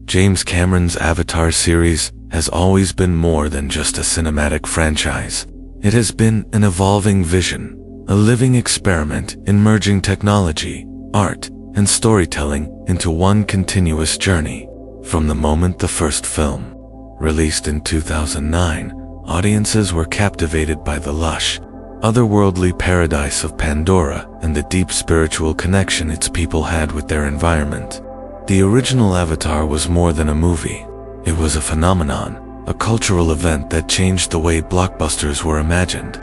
James Cameron's Avatar series has always been more than just a cinematic franchise. It has been an evolving vision, a living experiment in merging technology, art, and storytelling into one continuous journey. From the moment the first film, released in 2009, audiences were captivated by the lush, otherworldly paradise of Pandora and the deep spiritual connection its people had with their environment. The original Avatar was more than a movie. It was a phenomenon, a cultural event that changed the way blockbusters were imagined.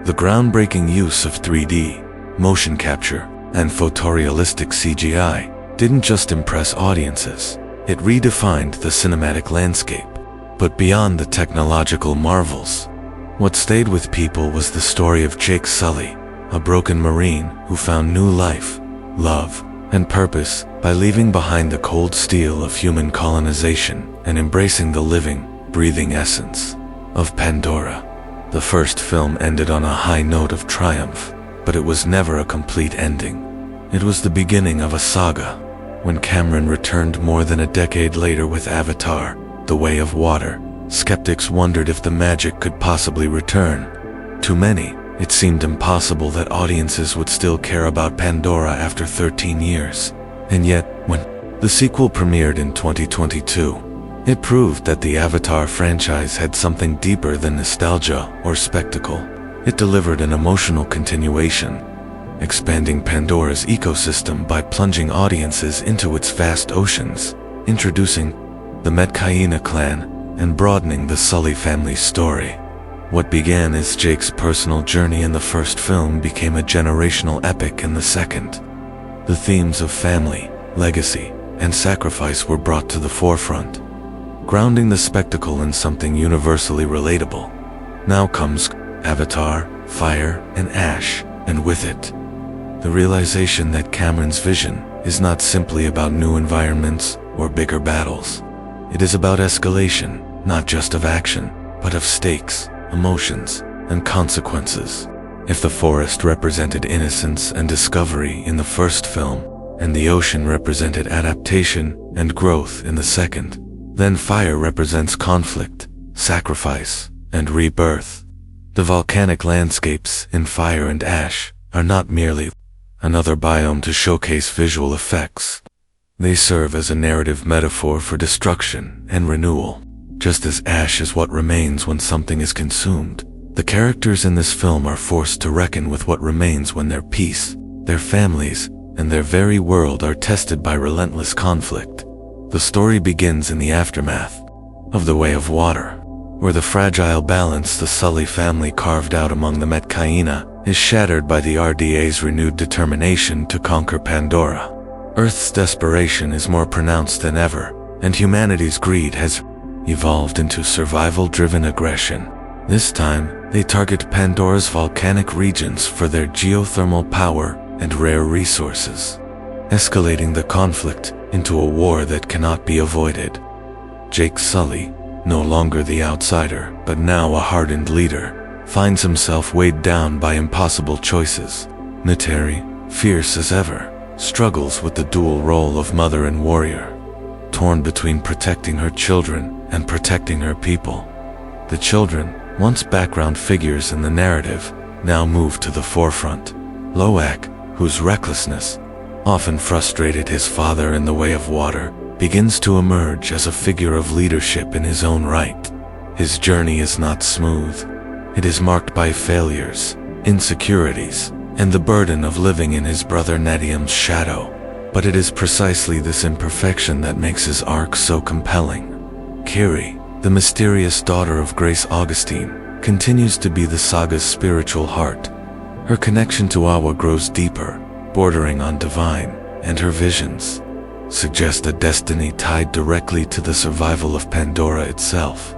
The groundbreaking use of 3D, motion capture, and photorealistic CGI didn't just impress audiences, it redefined the cinematic landscape. But beyond the technological marvels, what stayed with people was the story of Jake Sully, a broken Marine who found new life, love, and purpose by leaving behind the cold steel of human colonization and embracing the living, breathing essence of Pandora. The first film ended on a high note of triumph, but it was never a complete ending. It was the beginning of a saga. When Cameron returned more than a decade later with Avatar, The Way of Water, skeptics wondered if the magic could possibly return. To many, it seemed impossible that audiences would still care about Pandora after 13 years. And yet, when the sequel premiered in 2022, it proved that the Avatar franchise had something deeper than nostalgia or spectacle. It delivered an emotional continuation, expanding Pandora's ecosystem by plunging audiences into its vast oceans, introducing the Metkayina clan, and broadening the Sully family's story. What began as Jake's personal journey in the first film became a generational epic in the second. The themes of family, legacy, and sacrifice were brought to the forefront, grounding the spectacle in something universally relatable. Now comes Avatar, Fire, and Ash, and with it, the realization that Cameron's vision is not simply about new environments or bigger battles. It is about escalation, not just of action, but of stakes, emotions, and consequences. If the forest represented innocence and discovery in the first film, and the ocean represented adaptation and growth in the second, then fire represents conflict, sacrifice, and rebirth. The volcanic landscapes in Fire and Ash are not merely another biome to showcase visual effects. They serve as a narrative metaphor for destruction and renewal. Just as ash is what remains when something is consumed, the characters in this film are forced to reckon with what remains when their peace, their families, and their very world are tested by relentless conflict. The story begins in the aftermath of The Way of Water, where the fragile balance the Sully family carved out among the Metkayina is shattered by the RDA's renewed determination to conquer Pandora. Earth's desperation is more pronounced than ever, and humanity's greed has evolved into survival-driven aggression. This time, they target Pandora's volcanic regions for their geothermal power and rare resources, escalating the conflict into a war that cannot be avoided. Jake Sully, no longer the outsider, but now a hardened leader, finds himself weighed down by impossible choices. Neytiri, fierce as ever, struggles with the dual role of mother and warrior, torn between protecting her children and protecting her people. The children, once background figures in the narrative, now move to the forefront. Loak, whose recklessness often frustrated his father in The Way of Water, begins to emerge as a figure of leadership in his own right. His journey is not smooth. It is marked by failures, insecurities, and the burden of living in his brother Neytiri's shadow. But it is precisely this imperfection that makes his arc so compelling. Kiri, the mysterious daughter of Grace Augustine, continues to be the saga's spiritual heart. Her connection to Awa grows deeper, bordering on divine, and her visions suggest a destiny tied directly to the survival of Pandora itself.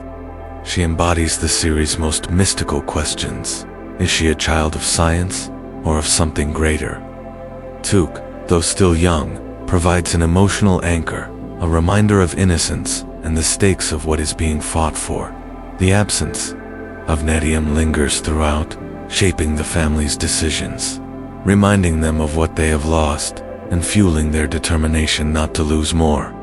She embodies the series' most mystical questions. Is she a child of science, or of something greater? Took, though still young, provides an emotional anchor, a reminder of innocence and the stakes of what is being fought for. The absence of Neytiri lingers throughout, shaping the family's decisions, reminding them of what they have lost and fueling their determination not to lose more.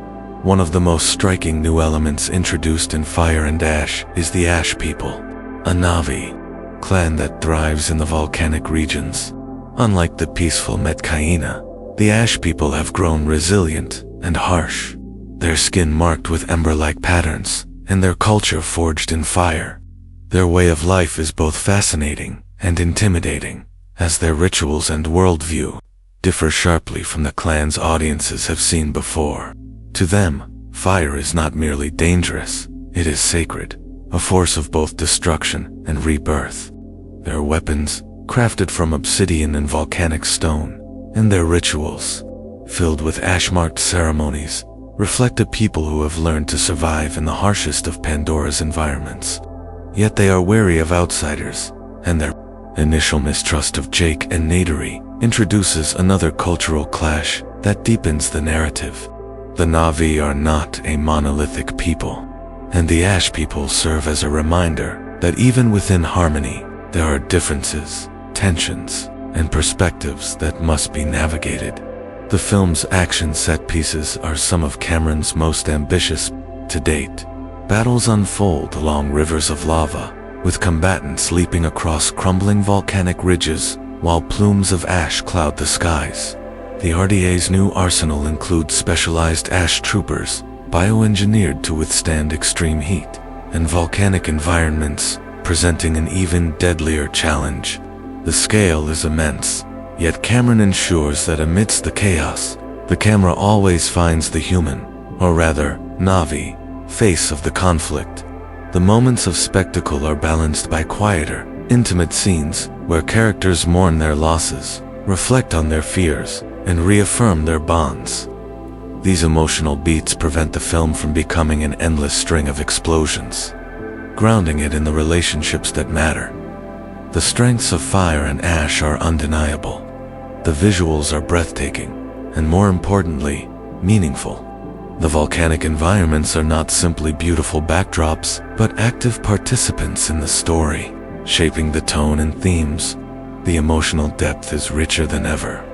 One of the most striking new elements introduced in Fire and Ash is the Ash People, a Na'vi clan that thrives in the volcanic regions. Unlike the peaceful Metkayina, the Ash People have grown resilient and harsh, their skin marked with ember-like patterns, and their culture forged in fire. Their way of life is both fascinating and intimidating, as their rituals and worldview differ sharply from the clan's audiences have seen before. To them, fire is not merely dangerous, it is sacred, a force of both destruction and rebirth. Their weapons, crafted from obsidian and volcanic stone, and their rituals, filled with ash-marked ceremonies, reflect a people who have learned to survive in the harshest of Pandora's environments. Yet they are wary of outsiders, and their initial mistrust of Jake and Neytiri introduces another cultural clash that deepens the narrative. The Na'vi are not a monolithic people, and the Ash People serve as a reminder that even within harmony, there are differences, tensions, and perspectives that must be navigated. The film's action set pieces are some of Cameron's most ambitious to date. Battles unfold along rivers of lava, with combatants leaping across crumbling volcanic ridges while plumes of ash cloud the skies. The RDA's new arsenal includes specialized ash troopers, bioengineered to withstand extreme heat, and volcanic environments, presenting an even deadlier challenge. The scale is immense, yet Cameron ensures that amidst the chaos, the camera always finds the human, or rather, Na'vi, face of the conflict. The moments of spectacle are balanced by quieter, intimate scenes where characters mourn their losses, reflect on their fears, and reaffirm their bonds. These emotional beats prevent the film from becoming an endless string of explosions, grounding it in the relationships that matter. The strengths of Fire and Ash are undeniable. The visuals are breathtaking, and more importantly, meaningful. The volcanic environments are not simply beautiful backdrops, but active participants in the story, shaping the tone and themes. The emotional depth is richer than ever,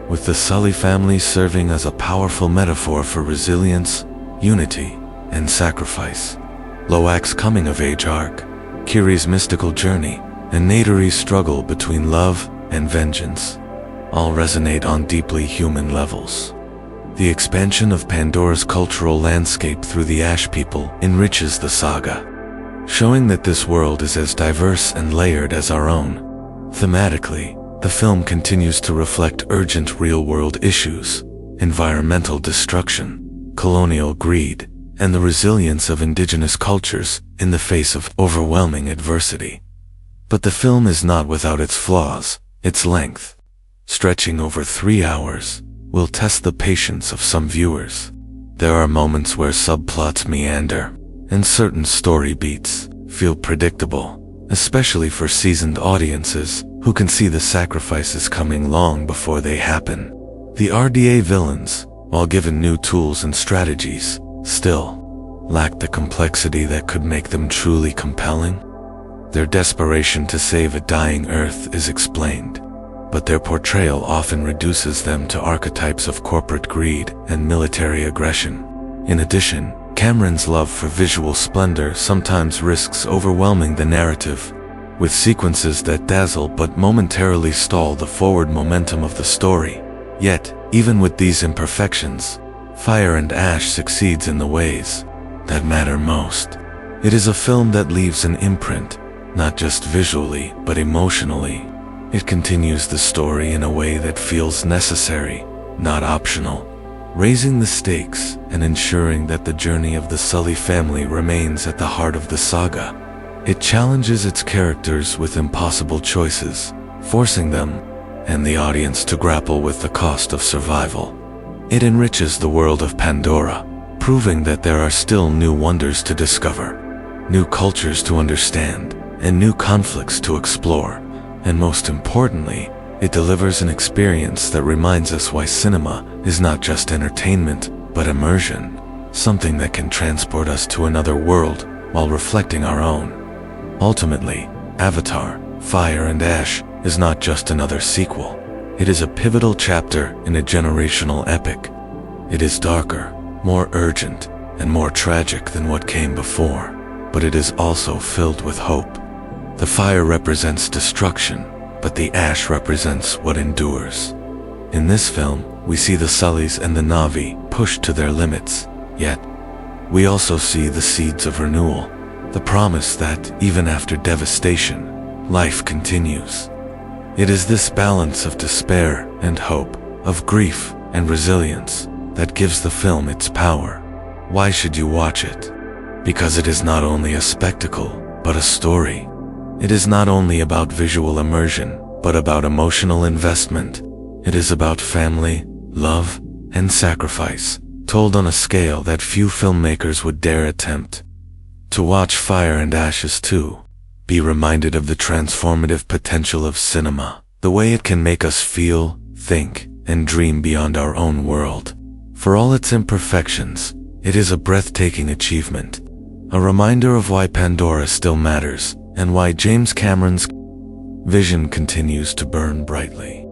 with the Sully family serving as a powerful metaphor for resilience, unity, and sacrifice. Loak's coming-of-age arc, Kiri's mystical journey, and Neytiri's struggle between love and vengeance all resonate on deeply human levels. The expansion of Pandora's cultural landscape through the Ash People enriches the saga, showing that this world is as diverse and layered as our own. Thematically, the film continues to reflect urgent real-world issues, environmental destruction, colonial greed, and the resilience of indigenous cultures in the face of overwhelming adversity. But the film is not without its flaws. Its length, stretching over 3 hours, will test the patience of some viewers. There are moments where subplots meander, and certain story beats feel predictable, especially for seasoned audiences who can see the sacrifices coming long before they happen. The RDA villains, while given new tools and strategies, still lack the complexity that could make them truly compelling. Their desperation to save a dying Earth is explained, but their portrayal often reduces them to archetypes of corporate greed and military aggression. In addition, Cameron's love for visual splendor sometimes risks overwhelming the narrative, with sequences that dazzle but momentarily stall the forward momentum of the story. Yet, even with these imperfections, Fire and Ash succeeds in the ways that matter most. It is a film that leaves an imprint, not just visually, but emotionally. It continues the story in a way that feels necessary, not optional, raising the stakes and ensuring that the journey of the Sully family remains at the heart of the saga. It challenges its characters with impossible choices, forcing them and the audience to grapple with the cost of survival. It enriches the world of Pandora, proving that there are still new wonders to discover, new cultures to understand, and new conflicts to explore. And most importantly, it delivers an experience that reminds us why cinema is not just entertainment, but immersion, something that can transport us to another world while reflecting our own. Ultimately, Avatar, Fire and Ash is not just another sequel. It is a pivotal chapter in a generational epic. It is darker, more urgent, and more tragic than what came before, but it is also filled with hope. The fire represents destruction, but the ash represents what endures. In this film, we see the Sullys and the Na'vi pushed to their limits, yet we also see the seeds of renewal, the promise that, even after devastation, life continues. It is this balance of despair and hope, of grief and resilience, that gives the film its power. Why should you watch it? Because it is not only a spectacle, but a story. It is not only about visual immersion, but about emotional investment. It is about family, love, and sacrifice, told on a scale that few filmmakers would dare attempt. To watch Fire and Ashes 2, be reminded of the transformative potential of cinema, the way it can make us feel, think, and dream beyond our own world. For all its imperfections, it is a breathtaking achievement, a reminder of why Pandora still matters, and why James Cameron's vision continues to burn brightly.